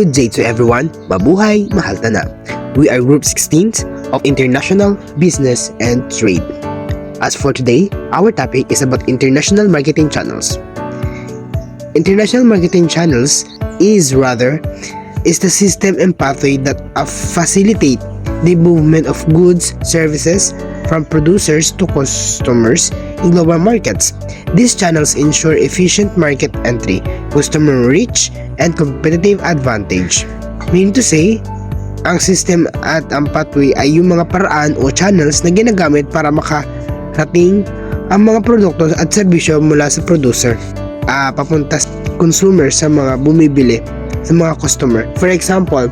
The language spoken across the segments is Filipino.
Good day to everyone. Mabuhay, mahal na. We are Group 16 of International Business and Trade. As for today, our topic is about international marketing channels. International marketing channels is the system and pathway that facilitate the movement of goods, services from producers to customers in global markets. These channels ensure efficient market entry, customer reach, and competitive advantage. Meaning to say, ang system at ang pathway ay yung mga paraan o channels na ginagamit para makarating ang mga produkto at serbisyo mula sa producer papunta sa consumer, sa mga bumibili, sa mga customer. For example,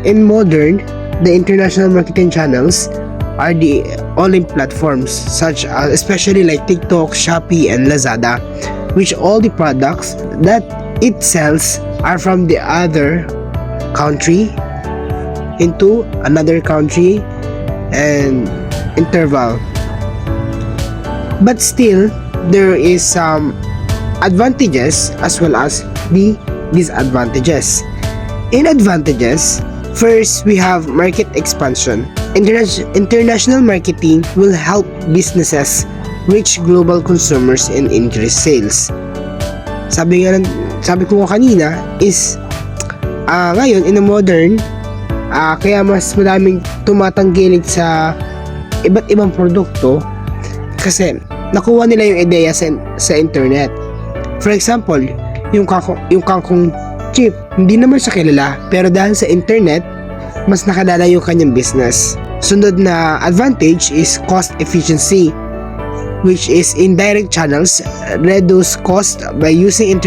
in modern, the international marketing channels are the online platforms such as especially like TikTok, Shopee, and Lazada, which all the products that it sells are from the other country into another country and interval. But still, there is some advantages as well as the disadvantages. In advantages, first, we have market expansion. International marketing will help businesses reach global consumers and increase sales. Sabi ko kanina is ngayon in the modern kaya mas madaming tumatanggilik sa iba't ibang produkto kasi nakuha nila yung ideya sa internet. For example, yung kangkong chip, hindi naman siya kilala, pero dahil sa internet, mas nakilala yung kanyang business. Sunod na advantage is cost efficiency, which is indirect channels reduce cost by using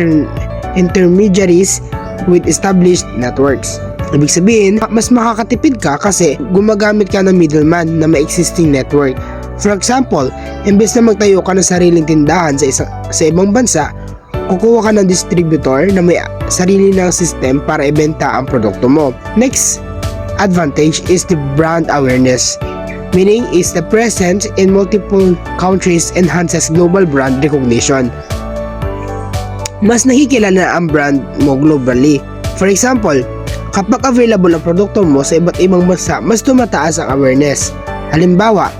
intermediaries with established networks. Ibig sabihin, mas makakatipid ka kasi gumagamit ka ng middleman na may existing network. For example, imbes na magtayo ka ng sariling tindahan sa ibang bansa, kukuha ka ng distributor na may sarili ng system para ibenta ang produkto mo. Next advantage is the brand awareness, meaning is the presence in multiple countries enhances global brand recognition. Mas nakikilala ang brand mo globally. For example, kapag available ang produkto mo sa iba't ibang bansa, mas tumataas ang awareness. Halimbawa,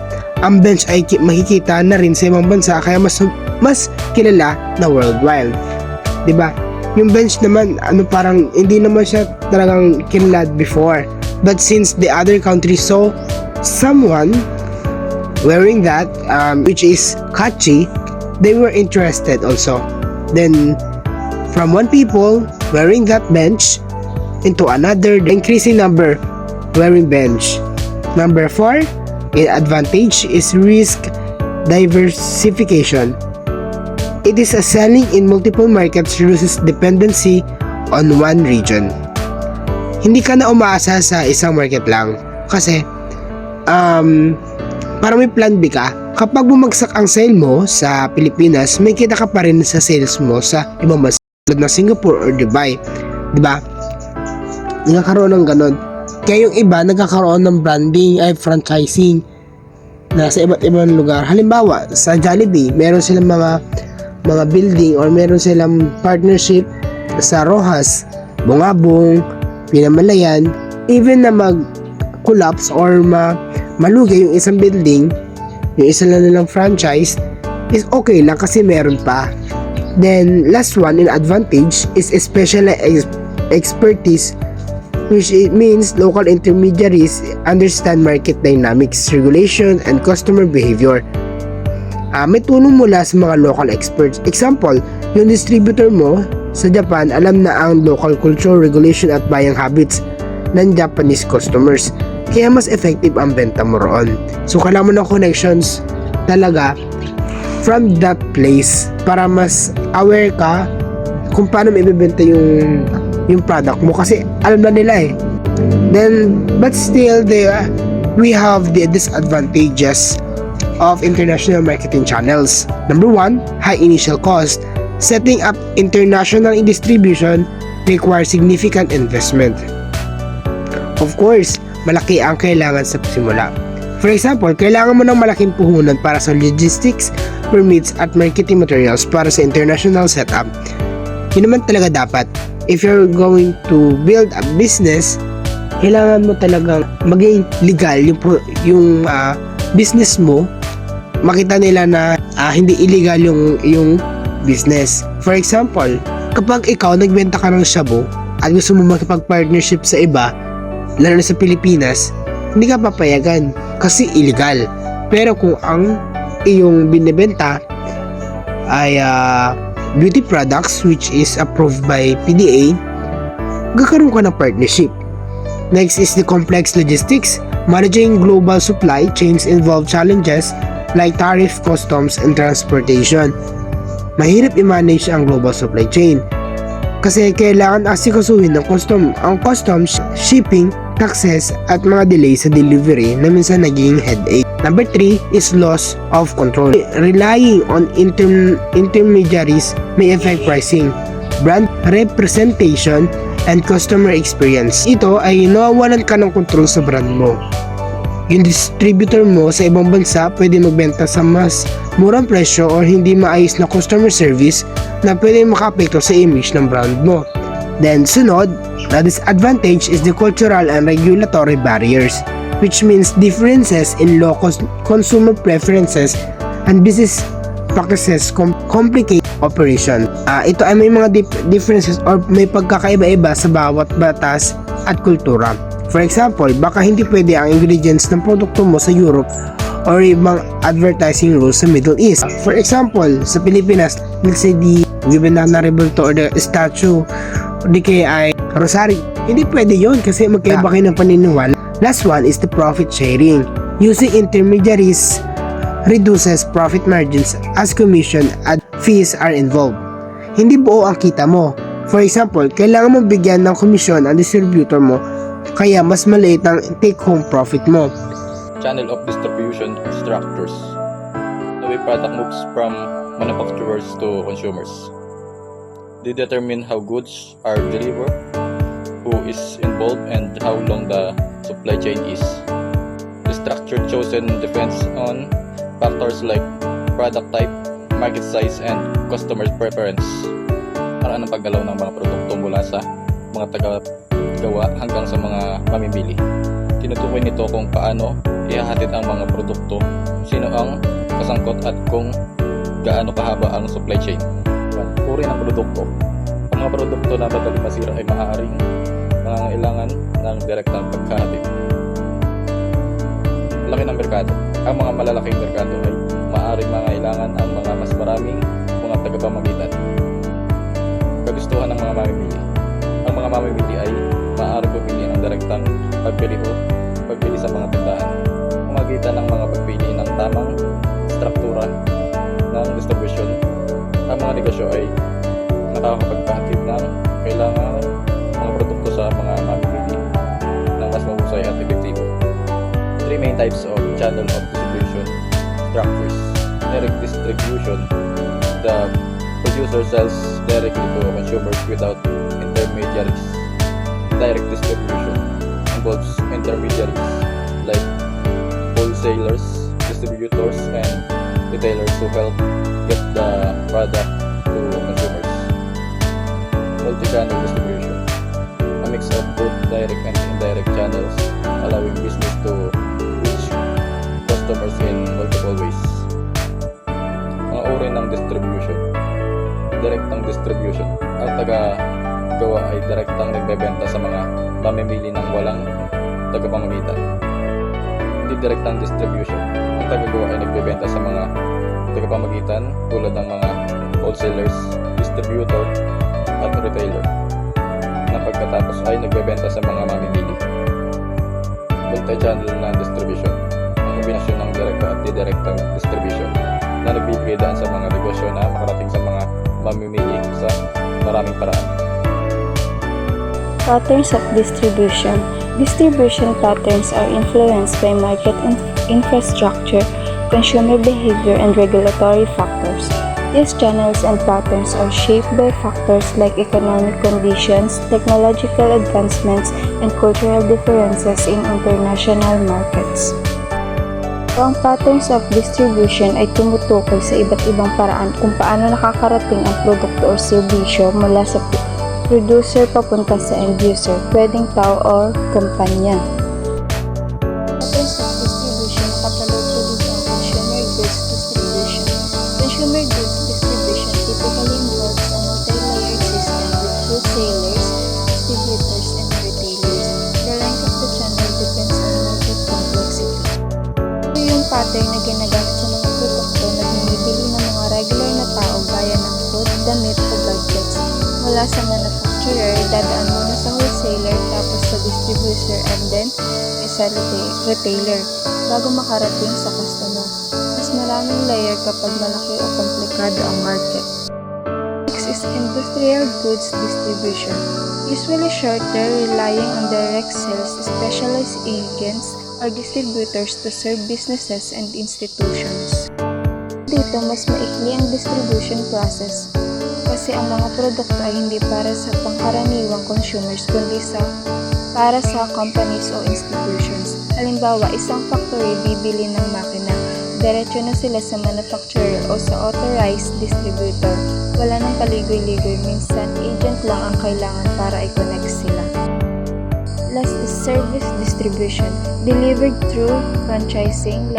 ang bench ay makikita na rin sa ibang bansa kaya mas kilala na worldwide. 'Di ba? Yung bench naman parang hindi naman siya talagang kilala before. But since the other country saw someone wearing that which is catchy, they were interested also. Then from one people wearing that bench into another, the increasing number wearing bench. Number 4, advantage is risk diversification. It is a selling in multiple markets reduces dependency on one region. Hindi ka na umaasa sa isang market lang kasi para may plan B ka. Kapag bumagsak ang sale mo sa Pilipinas, may kita ka pa rin sa sales mo sa ibang bansa tulad ng Singapore or Dubai, di ba? Nagkakaroon ng ganon. Kaya yung iba nagkakaroon ng branding ay franchising na sa iba't ibang lugar. Halimbawa, sa Jollibee, meron silang mga building or meron silang partnership sa Rojas, Bungabong, Pinamalayan. Even na mag-collapse or malugay yung isang building, yung isa lang nilang franchise, is okay lang kasi meron pa. Then, last one in advantage is special expertise, which it means local intermediaries understand market dynamics, regulation, and customer behavior. May tulong mula sa mga local experts. Example, yung distributor mo sa Japan, alam na ang local culture, regulation, at buying habits ng Japanese customers. Kaya mas effective ang benta mo roon. So, kailangan mo ng connections talaga from that place para mas aware ka kung paano maibibenta yung product mo kasi alam na nila eh. Then, but still, we have the disadvantages of international marketing channels. Number 1, high initial cost. Setting up international distribution requires significant investment. Of course, malaki ang kailangan sa simula. For example, kailangan mo ng malaking puhunan para sa logistics, permits at marketing materials para sa international setup. Yun naman talaga dapat. if you're going to build a business, kailangan mo talagang maging legal yung business mo. Makita nila na hindi illegal yung business. For example, kapag ikaw nagbenta ka ng shabu at gusto mo makipag-partnership sa iba, lalo na sa Pilipinas, hindi ka papayagan kasi illegal. Pero kung ang iyong binibenta ay beauty products which is approved by PDA, gagkaroon ka ng partnership. Next is the complex logistics. Managing global supply chains involve challenges like tariff, customs, and transportation. Mahirap i-manage ang global supply chain kasi kailangan asikasuhin ng customs, shipping, taxes, at mga delay sa delivery na minsan naging headache. Number 3 is loss of control. Relying on intermediaries may affect pricing, brand representation, and customer experience. Ito ay nawawalan ka ng control sa brand mo. Yung distributor mo sa ibang bansa pwede magbenta sa mas murang presyo or hindi maayos na customer service na pwede makaapekto sa image ng brand mo. Then sunod, the disadvantage is the cultural and regulatory barriers, which means differences in local consumer preferences and business practices complicate operation. Ito ay may mga differences or may pagkakaiba-iba sa bawat batas at kultura. For example, baka hindi pwede ang ingredients ng produkto mo sa Europe or ibang advertising rules sa Middle East. For example, sa Pilipinas, let's say the Venerable or the statue o di kaya ay rosary. Hindi pwede yon kasi magkaiba kayo ng paniniwala. Last one is the profit sharing. Using intermediaries reduces profit margins as commission and fees are involved. Hindi buo ang kita mo. For example, kailangan mong bigyan ng komisyon ang distributor mo kaya mas maliit ang take-home profit mo. Channel of distribution structures. The way product moves from manufacturers to consumers. They determine how goods are delivered, who is involved, and how long the supply chain is. The structure chosen depends on factors like product type, market size, and customer preference. Paraan ng paggalaw ng mga produkto mula sa mga taga-gawa hanggang sa mga mamimili. Tinutukoy nito kung paano ihahatid ang mga produkto, sino ang kasangkot at kung gaano kahaba ang supply chain. Uri ng produkto. Ang mga produkto na madaling masira ay maaaring nangangailangan ng direktang pagkahatid. Laki ng merkado. Ang mga malalaking merkado ay maaaring mangailangan ang mga mas maraming mga tagapamagitan. Kagustuhan ng mga mamimili. Ang mga mamimili ay maaaring pumili ng direktang pagbili o pagbili sa mga tindahan. Pamagitan ng mga pagpili ng tamang struktura ng distribution, ang mga negosyo ay nakakapagpahatid ng kailangan mga produkto sa mga mamimili ng mas mahusay at epektibo. Three main types of channel of distribution structures. Direct distribution. The producer sells directly to consumers without intermediaries. Direct distribution involves intermediaries like wholesalers, distributors, and retailers who help get the product to consumers. Multi-channel distribution. A mix of both direct and indirect channels, allowing business to reach customers in multiple ways. Mga uri ng distribution. Direktang distribution. Ang taga-gawa ay direktang nagbebenta sa mga mamimili ng walang tagapamagitan. Hindi direktang distribution. Ang taga-gawa ay nagbebenta sa mga tagapamagitan tulad ng mga wholesalers, distributor, at retailer, na pagkatapos ay nagbebenta sa mga mamimili. Multi-channel na distribution. Ang kombinasyon ng direkta at indirektang distribution na nagbibigay daan sa mga negosyo na makarating sa mga mamimili sa maraming paraan. Patterns of distribution. Distribution patterns are influenced by market infrastructure, consumer behavior, and regulatory factors. These channels and patterns are shaped by factors like economic conditions, technological advancements, and cultural differences in international markets. Ang patterns of distribution ay tumutukoy sa iba't ibang paraan kung paano nakakarating ang produkto o serbisyo mula sa producer papunta sa end user, pwedeng tao or kumpanya. Patterns of distribution, nakapanood ko dito ang consumer goods distribution. Consumer goods distribution typically involves a multi-layered system with wholesalers, distributors, and retailers. The length of the channel depends on market complexity. Ito yung pattern na ginagamit sa mga produkto na binibili ng mga regular na tao gaya ng food, damit o gadgets. Mula sa manufacturer, dadaan muna sa wholesaler, tapos sa distributor, and then sa retailer bago makarating sa customer. Mas maraming layer kapag malaki o komplikado ang market. Next is industrial goods distribution. Usually shorter, relying on direct sales, specialized agents or distributors to serve businesses and institutions. Dito, mas maikli ang distribution process kasi ang mga produkto ay hindi para sa pangkaraniwang consumers kundi para sa companies o institutions. Halimbawa, isang factory bibili ng makina, diretso na sila sa manufacturer o sa authorized distributor. Wala nang paligoy-ligoy, minsan agent lang ang kailangan para i-connect sila. Last is service distribution, delivered through franchising,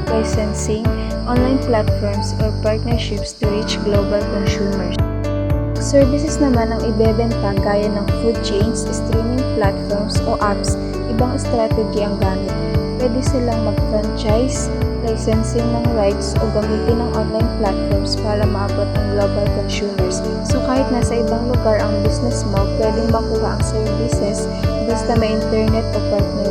licensing, online platforms, or partnerships to reach global consumers. Services naman ang ibebenta gaya ng food chains, streaming platforms o apps, ibang strategy ang gamit. Pwede silang mag-franchise, licensing ng rights o gamitin ng online platforms para maabot ang global consumers. So kahit nasa ibang lugar ang business mo, pwedeng makuha ang services basta may internet o partner